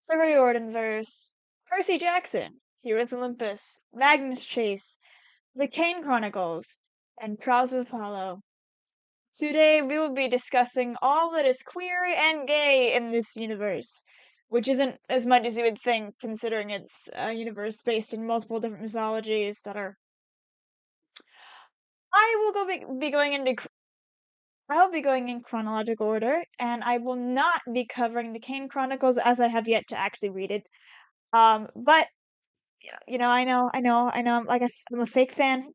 The Riordanverse, Percy Jackson, Heroes Olympus, Magnus Chase, The Kane Chronicles, and Trials of Apollo. Today we will be discussing all that is queer and gay in this universe, which isn't as much as you would think, considering it's a universe based in multiple different mythologies that are. I will be going into. I'll be going in chronological order, and I will not be covering the Kane Chronicles as I have yet to actually read it. But I know, I'm a fake fan,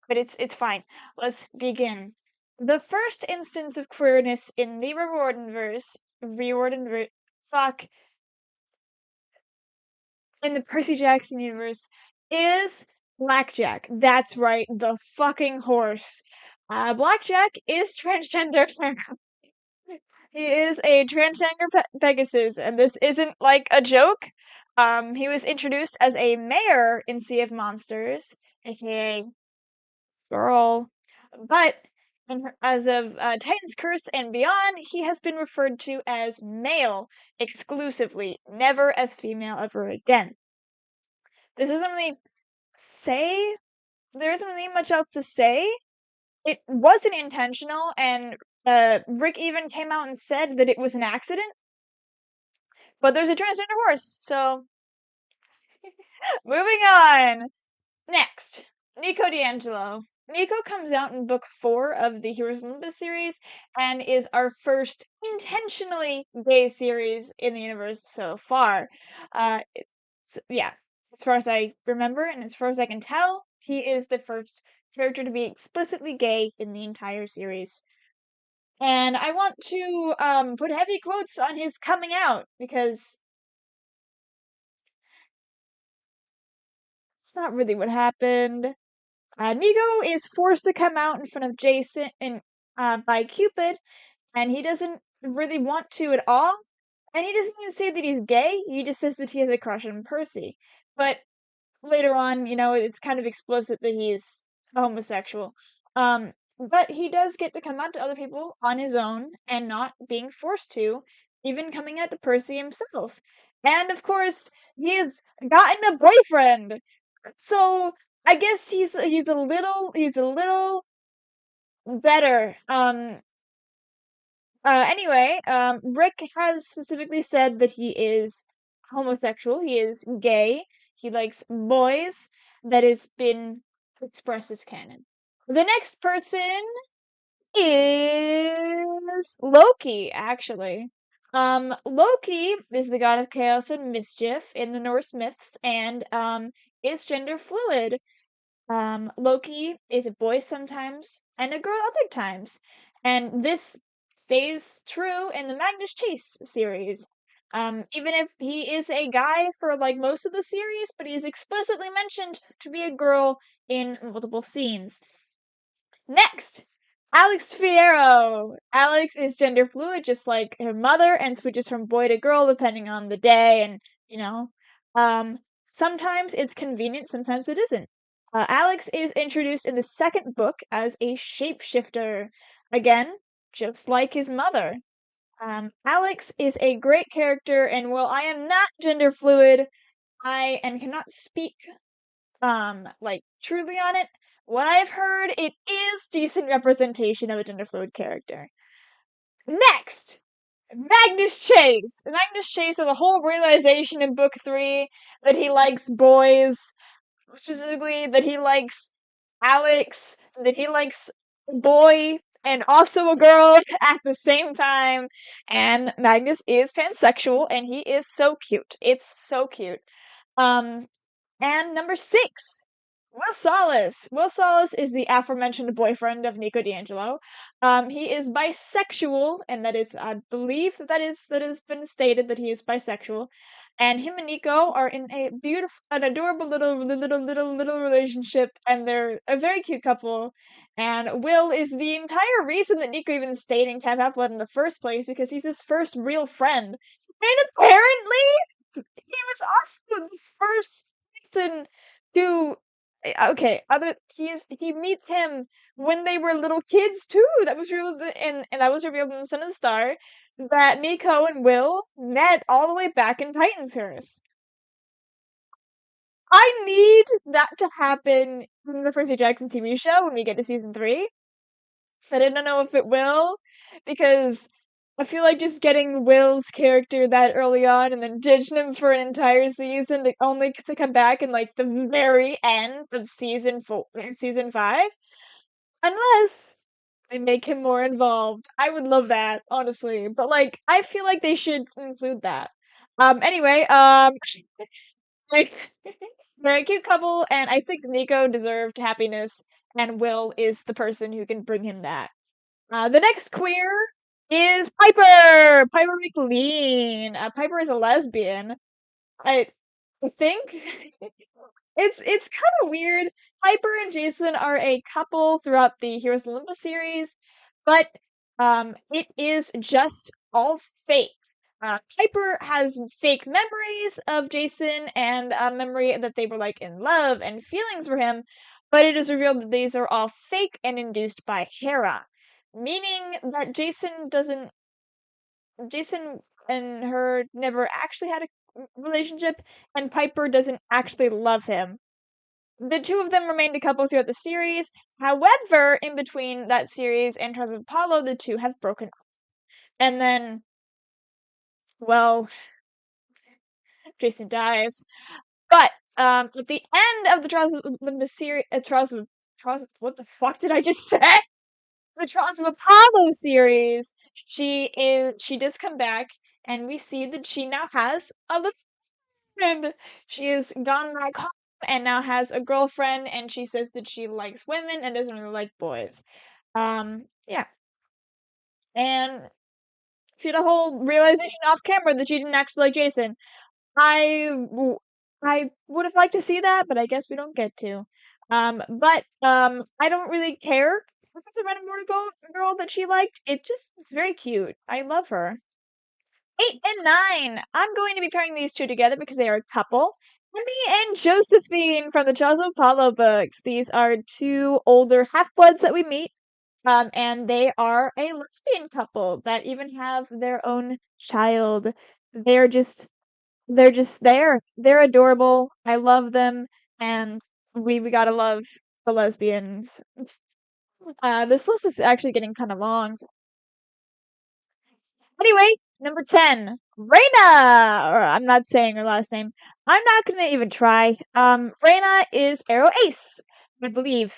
but it's fine. Let's begin. The first instance of queerness in the Riordanverse, fuck, in the Percy Jackson universe is Blackjack. That's right, the fucking horse. Blackjack is transgender. He is a transgender Pegasus, and this isn't like a joke. He was introduced as a mayor in Sea of Monsters, aka girl, but as of Titan's Curse and beyond, he has been referred to as male exclusively, never as female ever again. This doesn't really say. There isn't really much else to say. It wasn't intentional, and Rick even came out and said that it was an accident. But there's a transgender horse, so moving on. Next, Nico D'Angelo. Nico comes out in book 4 of the Heroes Olympus series and is our first intentionally gay series in the universe so far. Yeah, as far as I remember and as far as I can tell, he is the first character to be explicitly gay in the entire series. And I want to put heavy quotes on his coming out because it's not really what happened. Nico is forced to come out in front of Jason and by Cupid, and he doesn't really want to at all. And he doesn't even say that he's gay. He just says that he has a crush on Percy. But later on, it's kind of explicit that he's homosexual. But he does get to come out to other people on his own and not being forced to, even coming out to Percy himself. And of course, he's gotten a boyfriend. So I guess he's a little better. Anyway, Rick has specifically said that he is homosexual. He is gay. He likes boys. That has been expressed as canon. The next person is Loki, actually. Loki is the god of chaos and mischief in the Norse myths and is gender fluid. Loki is a boy sometimes and a girl other times. And this stays true in the Magnus Chase series. Even if he is a guy for like most of the series, but he's explicitly mentioned to be a girl in multiple scenes. Next, Alex Fierro. Alex is gender fluid, just like her mother, and switches from boy to girl depending on the day, and sometimes it's convenient, sometimes it isn't. Alex is introduced in the second book as a shapeshifter, again, just like his mother. Alex is a great character, and while I am not gender fluid, and cannot speak like truly on it. What I've heard, it is decent representation of a gender fluid character. Next, Magnus Chase. Magnus Chase has a whole realization in book 3 that he likes boys, specifically that he likes Alex, that he likes a boy and also a girl at the same time. And Magnus is pansexual and he is so cute. It's so cute. And number 6, Will Salas. Will Salas is the aforementioned boyfriend of Nico D'Angelo. He is bisexual, and that is, I believe that has been stated that he is bisexual. And him and Nico are in a beautiful, an adorable little relationship, and they're a very cute couple. And Will is the entire reason that Nico even stayed in Camp Half-Blood in the first place, because he's his first real friend. And apparently, he was also the first person to Okay, other he meets him when they were little kids too. That was revealed and that was revealed in the Son of the Star that Nico and Will met all the way back in Titan's. I need that to happen in the Percy Jackson TV show when we get to season 3. But I don't know if it will, because I feel like just getting Will's character that early on and then ditching him for an entire season only to come back in like the very end of season 5, unless they make him more involved. I would love that, honestly. But like, I feel like they should include that. Anyway, like, they're a cute couple, and I think Nico deserved happiness, and Will is the person who can bring him that. The next queer is Piper! Piper McLean. Piper is a lesbian. I I think it's kind of weird. Piper and Jason are a couple throughout the Heroes of Olympus series, but it is just all fake. Piper has fake memories of Jason and a memory that they were like in love and feelings for him, but it is revealed that these are all fake and induced by Hera, meaning that Jason and her never actually had a relationship, and Piper doesn't actually love him. The two of them remained a couple throughout the series. However, in between that series and Trials of Apollo, the two have broken up. And then, well, Jason dies. But at the end of the Trials of the series, what the fuck did I just say? The Trials of Apollo series, she does come back, and we see that she now has a little friend. She has gone back home and now has a girlfriend, and she says that she likes women and doesn't really like boys. Yeah, and she had a whole realization off camera that she didn't actually like Jason. I would have liked to see that, but I guess we don't get to. But I don't really care if it's a random girl that she liked. It's very cute. I love her. 8 and 9. I'm going to be pairing these two together because they are a couple. Emmy and Josephine from the Charles of Apollo books. These are two older half-bloods that we meet. And they are a lesbian couple that even have their own child. They're just they're just there. They're adorable. I love them, and we gotta love the lesbians. This list is actually getting kind of long. Anyway, number 10, Reina. Or I'm not saying her last name. I'm not gonna even try. Reina is Arrow Ace, I believe.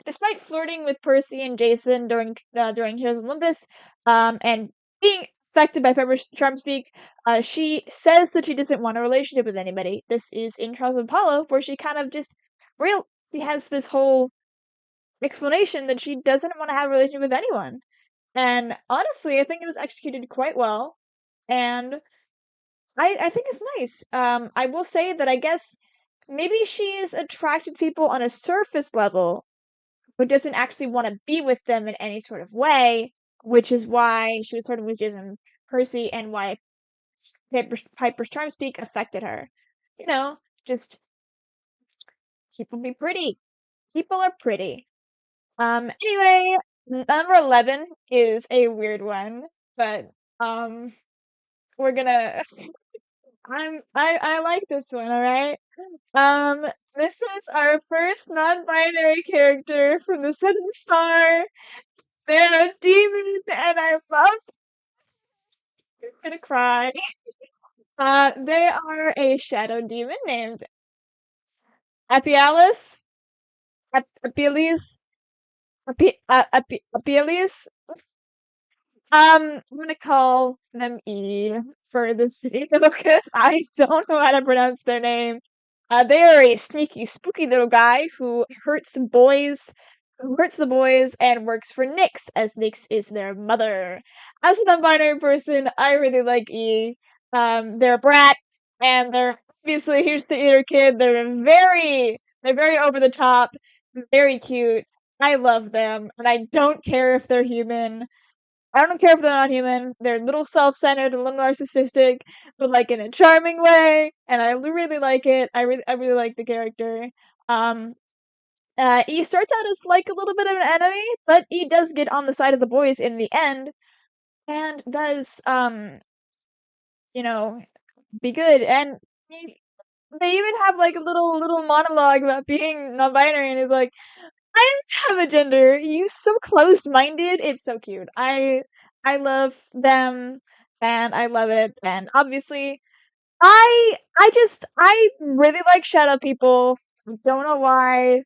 Despite flirting with Percy and Jason during Heroes of Olympus, and being affected by Pepper's charm speak, she says that she doesn't want a relationship with anybody. This is in Trials of Apollo, where she kind of just real she has this whole explanation that she doesn't want to have a relationship with anyone. And honestly, I think it was executed quite well, and I think it's nice. I will say that I guess maybe she's attracted people on a surface level, but doesn't actually want to be with them in any sort of way, which is why she was flirting with Jason Percy and why Piper's charm speak affected her. You know, just people be pretty. People are pretty. Anyway, number 11 is a weird one, but um we're gonna I like this one, alright? Um this is our first non-binary character from the Sun and Star. They're a demon, and I love. I'm gonna cry. They are a shadow demon named Apialis. Apialis. Apialis. I'm gonna call them E for this video because I don't know how to pronounce their name. They are a sneaky, spooky little guy who hurts the boys and works for Nyx, as Nyx is their mother. As a non-binary person, I really like E. They're a brat, and they're obviously here's the eater kid. They're very over the top, very cute. I love them, and I don't care if they're human. I don't care if they're not human. They're a little self-centered, a little narcissistic, but like in a charming way, and I really like it. I really like the character. Um, he starts out as like a little bit of an enemy, but he does get on the side of the boys in the end, and does you know, be good. And he, they even have like a little monologue about being non-binary, and is like, I don't have a gender. You so closed-minded. It's so cute. I love them, and I love it. And obviously, I really like shadow people. Don't know why.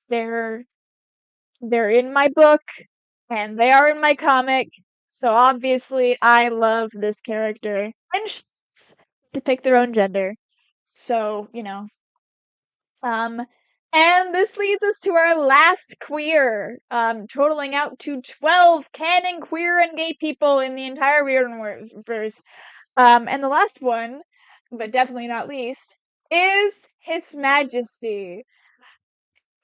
They're they're in my book, and they are in my comic. So obviously, I love this character, and ships to pick their own gender. So um, and this leads us to our last queer, totaling out to 12 canon queer and gay people in the entire Riordanverse. And the last one, but definitely not least, is His Majesty.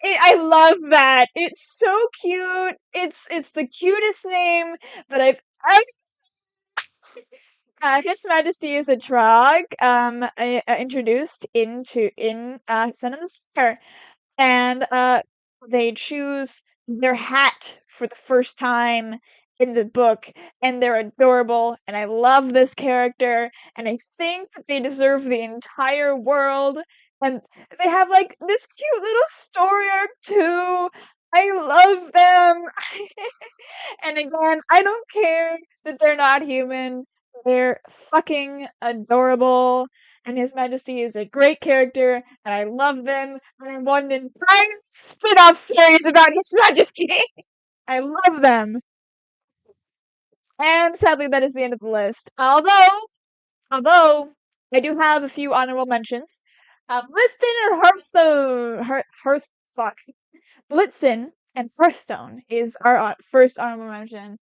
I love that. It's so cute. It's the cutest name that I've ever. His Majesty is a Trog, introduced in Sun and the Spire, and they choose their hat for the first time in the book, and they're adorable, and I love this character, and I think that they deserve the entire world, and they have like this cute little story arc too. I love them. And again, I don't care that they're not human. They're fucking adorable, and His Majesty is a great character, and I love them, and I want an entire spin-off series about His Majesty. I love them. And sadly, that is the end of the list. Although, I do have a few honorable mentions. Blitzen and Hearthstone, fuck. Blitzen and Hearthstone is our first honorable mention.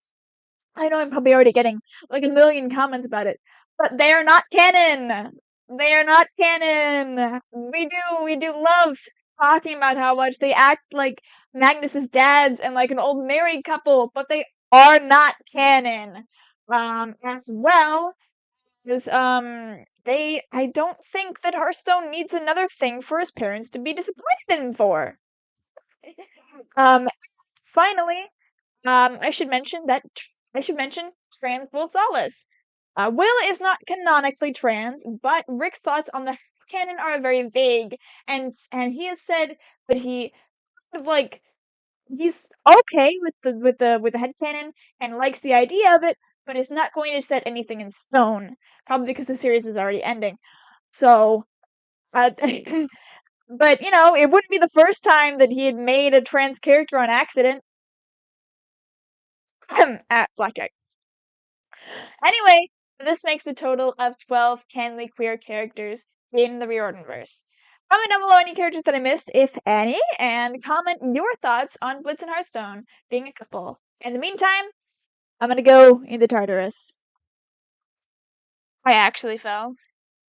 I know I'm probably already getting like a million comments about it, but they are not canon. They are not canon. We do love talking about how much they act like Magnus's dads and like an old married couple, but they are not canon. As well as they I don't think that Hearthstone needs another thing for his parents to be disappointed in him for. Um, finally, I should mention trans Will Solace. Will is not canonically trans, but Rick's thoughts on the canon are very vague, and he has said that he kind of like he's okay with the headcanon and likes the idea of it, but is not going to set anything in stone. Probably because the series is already ending. So, uh, but it wouldn't be the first time that he had made a trans character on accident. At Blackjack. Anyway, this makes a total of 12 canly queer characters in the Riordanverse. Comment down below any characters that I missed, if any, and comment your thoughts on Blitz and Hearthstone being a couple. In the meantime, I'm gonna go into Tartarus. I actually fell.